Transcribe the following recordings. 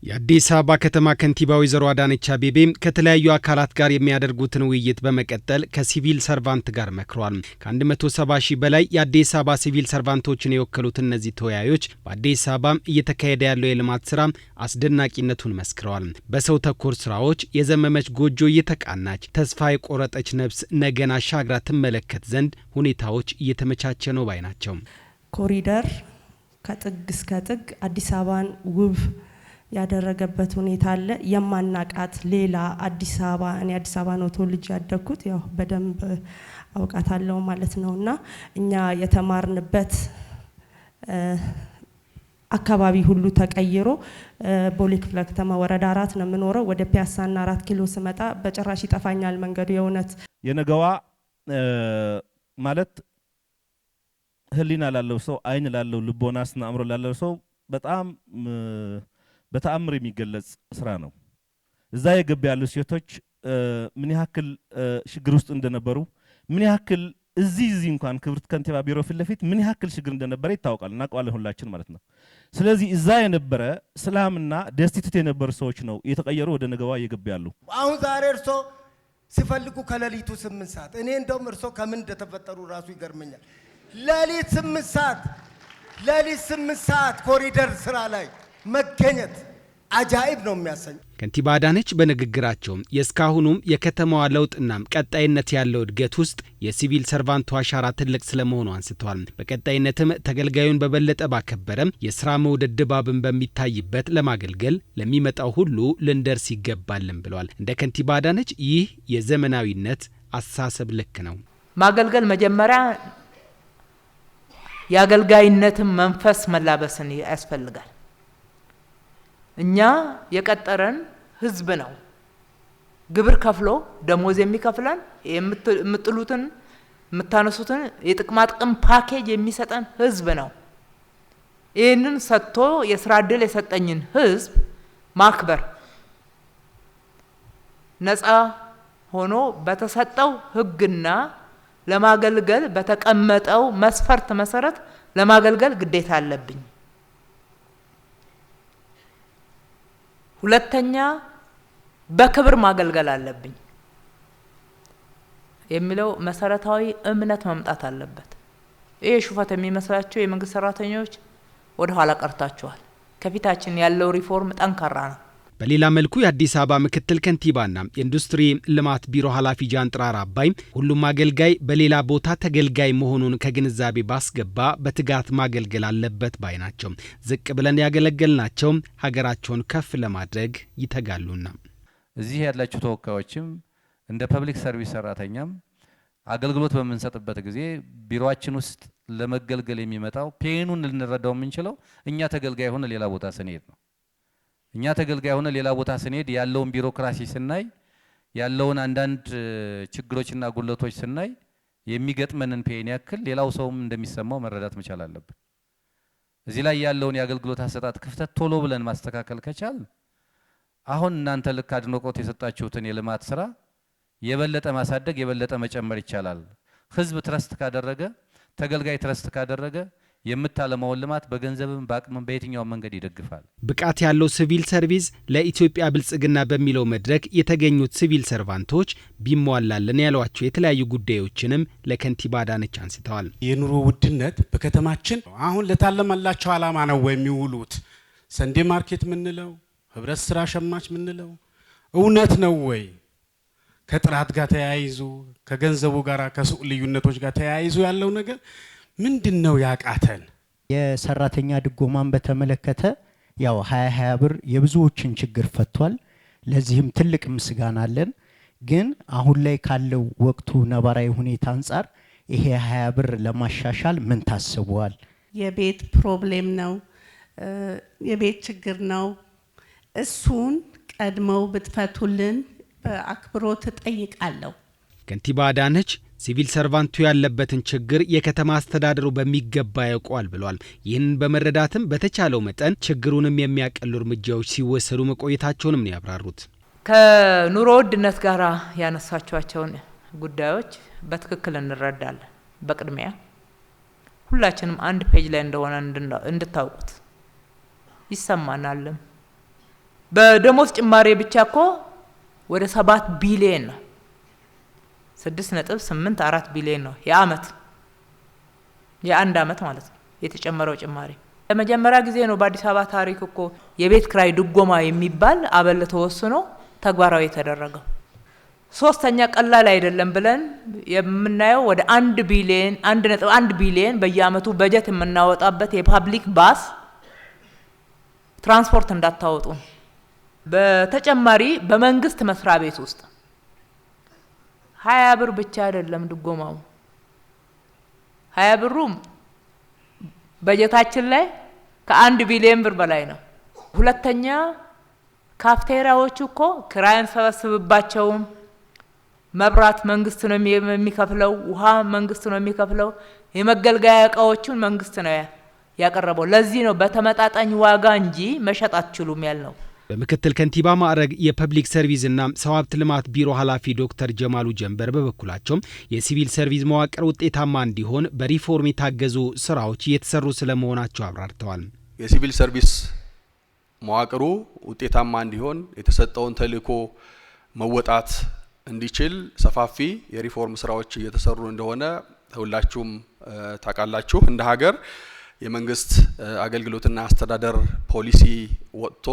የአዲስ አበባ ከተማ ከንቲባ ወይዘሮ አዳነች አቤቤ ከተለያዩ አካላት ጋር የሚያደርጉትን ውይይት በመቀጠል ከሲቪል ሰርቫንት ጋር መክሯል። ከ170 ሺህ በላይ የአዲስ አበባ ሲቪል ሰርቫንቶችን የወከሉት እነዚህ ተወያዮች በአዲስ አበባ እየተካሄደ ያለው የልማት ስራ አስደናቂነቱን መስክረዋል። በሰው ተኮር ስራዎች የዘመመች ጎጆ እየተቃናች ተስፋ የቆረጠች ነፍስ ነገን አሻግራ ትመለከት ዘንድ ሁኔታዎች እየተመቻቸ ነው ባይ ናቸው። ኮሪደር ከጥግ እስከ ጥግ አዲስ አበባን ውብ ያደረገበት ሁኔታ አለ። የማናቃት ሌላ አዲስ አበባ እኔ አዲስ አበባ ነው ተወልጄ ያደግኩት ያው በደንብ አውቃታለሁ ማለት ነውና እኛ የተማርንበት አካባቢ ሁሉ ተቀይሮ ቦሌ ክፍለ ከተማ ወረዳ 4 ነው የምኖረው። ወደ ፒያሳና 4 ኪሎ ስመጣ በጭራሽ ይጠፋኛል መንገዱ። የእውነት የነገዋ ማለት ህሊና ላለው ሰው አይን ላለው ልቦናስና አእምሮ ላለው ሰው በጣም በተአምር የሚገለጽ ስራ ነው። እዛ የገቡ ያሉ ሴቶች ምን ያክል ችግር ውስጥ እንደነበሩ ምን ያክል እዚህ እንኳን ክብርት ከንቲባ ቢሮ ፊት ለፊት ምን ያክል ችግር እንደነበረ ይታወቃል፣ እናውቀዋለን ሁላችን ማለት ነው። ስለዚህ እዛ የነበረ ሰላምና ደስቲት የነበሩ ሰዎች ነው የተቀየሩ ወደ ነገዋ እየገቡ ያሉ። አሁን ዛሬ እርሶ ሲፈልጉ ከሌሊቱ 8 ሰዓት እኔ እንደውም እርሶ ከምን እንደተፈጠሩ ራሱ ይገርመኛል። ሌሊት 8 ሰዓት ኮሪደር ስራ ላይ መገኘት አጃኢብ ነው የሚያሰኝ። ከንቲባ አዳነች በንግግራቸው የእስካሁኑም የከተማዋ ለውጥና ቀጣይነት ያለው እድገት ውስጥ የሲቪል ሰርቫንቱ አሻራ ትልቅ ስለመሆኑ አንስተዋል። በቀጣይነትም ተገልጋዩን በበለጠ ባከበረም የስራ መውደድ ድባብን በሚታይበት ለማገልገል ለሚመጣው ሁሉ ልንደርስ ይገባልን ብለዋል። እንደ ከንቲባ አዳነች ይህ የዘመናዊነት አስተሳሰብ ልክ ነው። ማገልገል መጀመሪያ የአገልጋይነትን መንፈስ መላበስን ያስፈልጋል። እኛ የቀጠረን ህዝብ ነው። ግብር ከፍሎ ደሞዝ የሚከፍለን የምጥሉትን የምታነሱትን የጥቅማ ጥቅም ፓኬጅ የሚሰጠን ህዝብ ነው። ይህንን ሰጥቶ የስራ እድል የሰጠኝን ህዝብ ማክበር፣ ነፃ ሆኖ በተሰጠው ህግና ለማገልገል በተቀመጠው መስፈርት መሰረት ለማገልገል ግዴታ አለብኝ። ሁለተኛ በክብር ማገልገል አለብኝ የሚለው መሰረታዊ እምነት መምጣት አለበት። ይሄ ሹፈት የሚመስላቸው የመንግስት ሰራተኞች ወደ ኋላ ቀርታቸዋል። ከፊታችን ያለው ሪፎርም ጠንካራ ነው። በሌላ መልኩ የአዲስ አበባ ምክትል ከንቲባና የኢንዱስትሪ ልማት ቢሮ ኃላፊ ጃንጥራር አባይ ሁሉም አገልጋይ በሌላ ቦታ ተገልጋይ መሆኑን ከግንዛቤ ባስገባ በትጋት ማገልገል አለበት ባይ ናቸው። ዝቅ ብለን ያገለገልናቸው ሀገራቸውን ከፍ ለማድረግ ይተጋሉና እዚህ ያላችሁ ተወካዮችም እንደ ፐብሊክ ሰርቪስ ሰራተኛም አገልግሎት በመንሰጥበት ጊዜ ቢሮአችን ውስጥ ለመገልገል የሚመጣው ፔኑን ልንረዳው የምንችለው እኛ ተገልጋይ ሆነ ሌላ ቦታ ስንሄድ ነው። እኛ ተገልጋይ ሆነ ሌላ ቦታ ስንሄድ ያለውን ቢሮክራሲ ስናይ ያለውን አንዳንድ ችግሮችና ጉለቶች ስናይ የሚገጥመንን ፔን ያክል ሌላው ሰውም እንደሚሰማው መረዳት መቻል አለብን። እዚህ ላይ ያለውን የአገልግሎት አሰጣጥ ክፍተት ቶሎ ብለን ማስተካከል ከቻል አሁን እናንተ ልክ አድናቆት የሰጣችሁትን የልማት ስራ የበለጠ ማሳደግ የበለጠ መጨመር ይቻላል። ህዝብ ትረስት ካደረገ፣ ተገልጋይ ትረስት ካደረገ የምታለማውን ልማት በገንዘብም በአቅምም በየትኛው መንገድ ይደግፋል። ብቃት ያለው ሲቪል ሰርቪስ ለኢትዮጵያ ብልጽግና በሚለው መድረክ የተገኙት ሲቪል ሰርቫንቶች ቢሟላልን ያሏቸው የተለያዩ ጉዳዮችንም ለከንቲባ አዳነች አንስተዋል። የኑሮ ውድነት በከተማችን አሁን ለታለመላቸው ዓላማ ነው የሚውሉት። ሰንዴ ማርኬት ምንለው ህብረት ስራ ሸማች ምንለው እውነት ነው ወይ? ከጥራት ጋር ተያይዞ ከገንዘቡ ጋር ከሱቅ ልዩነቶች ጋር ተያይዞ ያለው ነገር ምንድነው ያቃተን? የሰራተኛ ድጎማን በተመለከተ ያው 20 ብር የብዙዎችን ችግር ፈቷል። ለዚህም ትልቅ ምስጋና አለን። ግን አሁን ላይ ካለው ወቅቱ ነባራዊ ሁኔታ አንፃር ይሄ 20 ብር ለማሻሻል ምን ታስቧል? የቤት ፕሮብሌም ነው፣ የቤት ችግር ነው። እሱን ቀድመው ብትፈቱልን በአክብሮት እጠይቃለሁ። ከንቲባ አዳነች ሲቪል ሰርቫንቱ ያለበትን ችግር የከተማ አስተዳደሩ በሚገባ ያውቃል ብለዋል። ይህንን በመረዳትም በተቻለው መጠን ችግሩንም የሚያቀሉ እርምጃዎች ሲወሰዱ መቆየታቸውንም ነው ያብራሩት። ከኑሮ ውድነት ጋር ያነሳቸዋቸውን ጉዳዮች በትክክል እንረዳለን። በቅድሚያ ሁላችንም አንድ ፔጅ ላይ እንደሆነ እንድታውቁት ይሰማናልም በደሞዝ ጭማሪ ብቻ እኮ ወደ 7 ቢሊዮን ነው 6.84 ቢሊዮን ነው የአንድ አመት ማለት ነው የተጨመረው ጭማሪ። ለመጀመሪያ ጊዜ ነው በአዲስ አበባ ታሪክ እኮ የቤት ክራይ ድጎማ የሚባል አበል ተወስኖ ተግባራዊ የተደረገው። ሶስተኛ ቀላል አይደለም ብለን የምናየው ወደ 1 ቢሊዮን 1.1 ቢሊዮን በየአመቱ በጀት የምናወጣበት የፓብሊክ ባስ ትራንስፖርት እንዳታወጡ። በተጨማሪ በመንግስት መስሪያ ቤት ውስጥ 20 ብር ብቻ አይደለም ድጎማው 20 ብሩም በጀታችን ላይ ከ1 ቢሊዮን ብር በላይ ነው። ሁለተኛ ካፍቴሪያዎቹ እኮ ክራይን ሰበስብባቸው መብራት መንግስት ነው የሚከፍለው፣ ውሃ መንግስት ነው የሚከፍለው፣ የመገልገያ እቃዎቹን መንግስት ነው ያቀረበው። ለዚህ ነው በተመጣጣኝ ዋጋ እንጂ መሸጥ አትችሉም ያልነው። በምክትል ከንቲባ ማዕረግ የፐብሊክ ሰርቪስ እና ሰው ሀብት ልማት ቢሮ ኃላፊ ዶክተር ጀማሉ ጀንበር በበኩላቸው የሲቪል ሰርቪስ መዋቅር ውጤታማ እንዲሆን በሪፎርም የታገዙ ስራዎች እየተሰሩ ስለመሆናቸው አብራርተዋል። የሲቪል ሰርቪስ መዋቅሩ ውጤታማ እንዲሆን የተሰጠውን ተልዕኮ መወጣት እንዲችል ሰፋፊ የሪፎርም ስራዎች እየተሰሩ እንደሆነ ሁላችሁም ታውቃላችሁ። እንደ ሀገር የመንግስት አገልግሎትና አስተዳደር ፖሊሲ ወጥቶ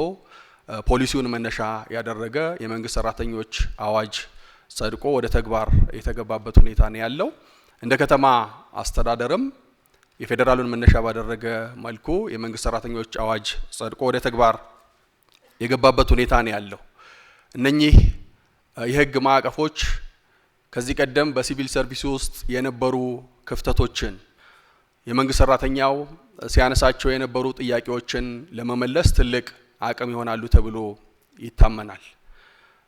ፖሊሲውን መነሻ ያደረገ የመንግስት ሰራተኞች አዋጅ ጸድቆ ወደ ተግባር የተገባበት ሁኔታ ነው ያለው። እንደ ከተማ አስተዳደርም የፌዴራሉን መነሻ ባደረገ መልኩ የመንግስት ሰራተኞች አዋጅ ጸድቆ ወደ ተግባር የገባበት ሁኔታ ነው ያለው። እነኚህ የህግ ማዕቀፎች ከዚህ ቀደም በሲቪል ሰርቪስ ውስጥ የነበሩ ክፍተቶችን የመንግስት ሰራተኛው ሲያነሳቸው የነበሩ ጥያቄዎችን ለመመለስ ትልቅ አቅም ይሆናሉ ተብሎ ይታመናል።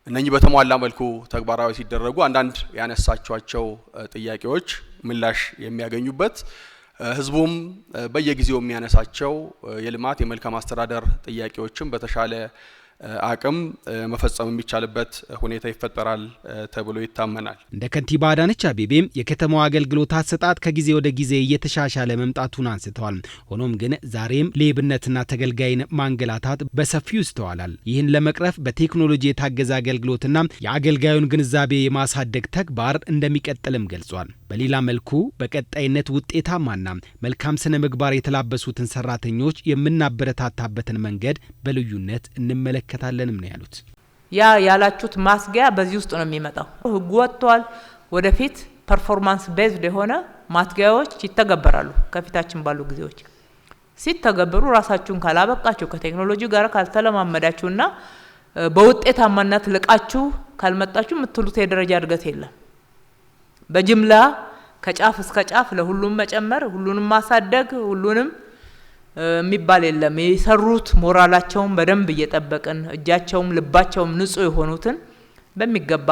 እነኚህ በተሟላ መልኩ ተግባራዊ ሲደረጉ አንዳንድ ያነሳቸዋቸው ጥያቄዎች ምላሽ የሚያገኙበት ህዝቡም በየጊዜው የሚያነሳቸው የልማት የመልካም አስተዳደር ጥያቄዎችን በተሻለ አቅም መፈጸም የሚቻልበት ሁኔታ ይፈጠራል ተብሎ ይታመናል። እንደ ከንቲባ አዳነች አቤቤ የከተማው አገልግሎት አሰጣጥ ከጊዜ ወደ ጊዜ እየተሻሻለ መምጣቱን አንስተዋል። ሆኖም ግን ዛሬም ሌብነትና ተገልጋይን ማንገላታት በሰፊው ይስተዋላል። ይህን ለመቅረፍ በቴክኖሎጂ የታገዘ አገልግሎትና የአገልጋዩን ግንዛቤ የማሳደግ ተግባር እንደሚቀጥልም ገልጿል። በሌላ መልኩ በቀጣይነት ውጤታማና መልካም ስነ ምግባር የተላበሱትን ሰራተኞች የምናበረታታበትን መንገድ በልዩነት እንመለከታለንም ነው ያሉት። ያ ያላችሁት ማስገያ በዚህ ውስጥ ነው የሚመጣው። ህጉ ወጥቷል። ወደፊት ፐርፎርማንስ ቤዝድ የሆነ ማስገያዎች ይተገበራሉ። ከፊታችን ባሉ ጊዜዎች ሲተገበሩ ራሳችሁን ካላበቃችሁ ከቴክኖሎጂ ጋር ካልተለማመዳችሁና በውጤታማነት ልቃችሁ ካልመጣችሁ የምትሉት የደረጃ እድገት የለም። በጅምላ ከጫፍ እስከ ጫፍ ለሁሉም መጨመር ሁሉንም ማሳደግ ሁሉንም የሚባል የለም። የሰሩት ሞራላቸውን በደንብ እየጠበቅን እጃቸውም ልባቸውም ንጹህ የሆኑትን በሚገባ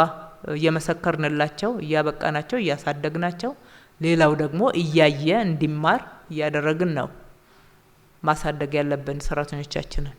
እየመሰከርንላቸው እያበቃናቸው እያሳደግናቸው ሌላው ደግሞ እያየ እንዲማር እያደረግን ነው ማሳደግ ያለብን ሰራተኞቻችንን።